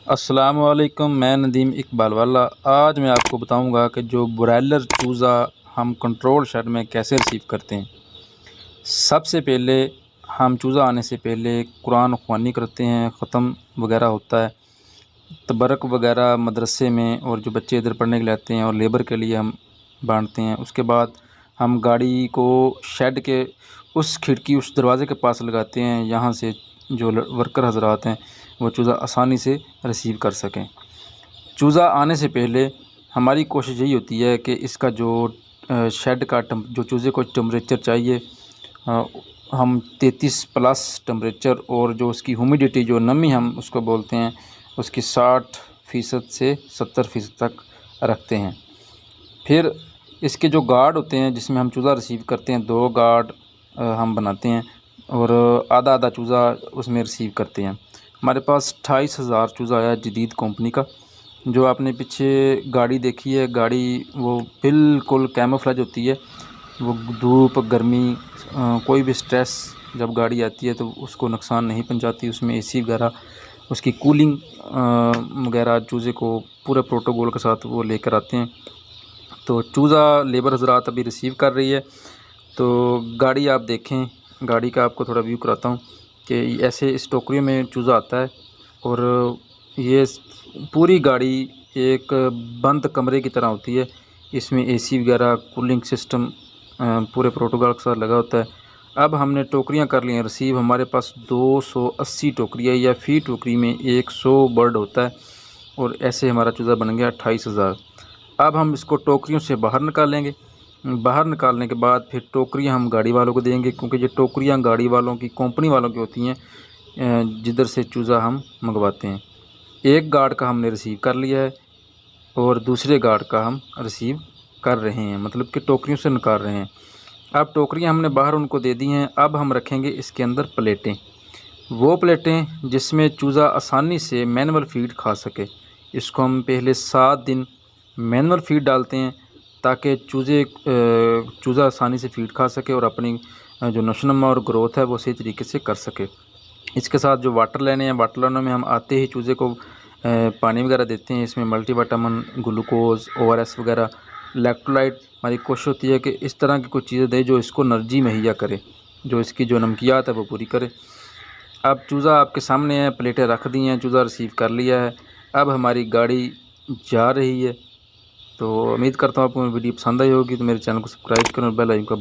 अस्सलाम वालेकुम, मैं नदीम इकबाल वाला। आज मैं आपको बताऊंगा कि जो ब्रायलर चूज़ा हम कंट्रोल शेड में कैसे रिसीव करते हैं। सबसे पहले हम चूज़ा आने से पहले कुरान ख़वानी करते हैं, ख़त्म वगैरह होता है, तबरक वगैरह मदरसे में, और जो बच्चे इधर पढ़ने के लिए आते हैं और लेबर के लिए हम बांटते हैं। उसके बाद हम गाड़ी को शेड के उस खिड़की, उस दरवाज़े के पास लगाते हैं, यहाँ से जो वर्कर हज़रात हैं वो चूज़ा आसानी से रिसीव कर सकें। चूज़ा आने से पहले हमारी कोशिश यही होती है कि इसका जो शेड का जो चूज़े को टेम्परेचर चाहिए, हम 33 प्लस टेम्परेचर, और जो उसकी ह्यूमिडिटी, जो नमी हम उसको बोलते हैं, उसकी 60% से 70% तक रखते हैं। फिर इसके जो गार्ड होते हैं जिसमें हम चूज़ा रिसीव करते हैं, 2 गार्ड हम बनाते हैं और आधा आधा चूज़ा उसमें रिसीव करते हैं। हमारे पास 28,000 चूज़ा आया जदीद कंपनी का। जो आपने पीछे गाड़ी देखी है, गाड़ी वो बिल्कुल कैमोफ्लेज होती है। वो धूप, गर्मी, कोई भी स्ट्रेस जब गाड़ी आती है तो उसको नुकसान नहीं पहुंचाती। उसमें एसी वगैरह, उसकी कूलिंग वगैरह चूज़े को पूरे प्रोटोकॉल के साथ वो लेकर आते हैं। तो चूज़ा लेबर हज़रात अभी रिसीव कर रही है। तो गाड़ी आप देखें, गाड़ी का आपको थोड़ा व्यू कराता हूँ कि ऐसे इस टोकरियों में चूज़ा आता है, और ये पूरी गाड़ी एक बंद कमरे की तरह होती है। इसमें एसी वगैरह, कूलिंग सिस्टम पूरे प्रोटोकॉल के साथ लगा होता है। अब हमने टोकरियां कर ली हैं रिसीव। हमारे पास 280 टोकरियाँ, या फ़ी टोकरी में 100 बर्ड होता है, और ऐसे हमारा चूज़ा बन गया 28,000। अब हम इसको टोकरियों से बाहर निकालेंगे। बाहर निकालने के बाद फिर टोकरियां हम गाड़ी वालों को देंगे, क्योंकि ये टोकरियां गाड़ी वालों की, कंपनी वालों की होती हैं, जिधर से चूज़ा हम मंगवाते हैं। एक गार्ड का हमने रिसीव कर लिया है और दूसरे गार्ड का हम रिसीव कर रहे हैं, मतलब कि टोकरियों से निकाल रहे हैं। अब टोकरियां हमने बाहर उनको दे दी हैं। अब हम रखेंगे इसके अंदर प्लेटें, वो प्लेटें जिसमें चूज़ा आसानी से मैनुअल फीड खा सके। इसको हम पहले 7 दिन मैनुअल फीड डालते हैं, ताकि चूज़ा आसानी से फीड खा सके और अपनी जो नशोनुमा और ग्रोथ है वो सही तरीके से कर सके। इसके साथ जो वाटर लेने हैं, वाटर लेने में हम आते ही चूज़े को पानी वगैरह देते हैं। इसमें मल्टीविटामिन, ग्लूकोज, ORS वगैरह, इलेक्ट्रोलाइट। हमारी कोशिश होती है कि इस तरह की कुछ चीज़ें दें जो इसको एनर्जी मुहैया करे, जो इसकी जो नमकियात है वो पूरी करे। अब चूज़ा आपके सामने है, प्लेटें रख दी हैं, चूज़ा रिसीव कर लिया है। अब हमारी गाड़ी जा रही है। तो उम्मीद करता हूँ आपको मेरी वीडियो पसंद आई होगी। तो मेरे चैनल को सब्सक्राइब करें और बेल आइकन का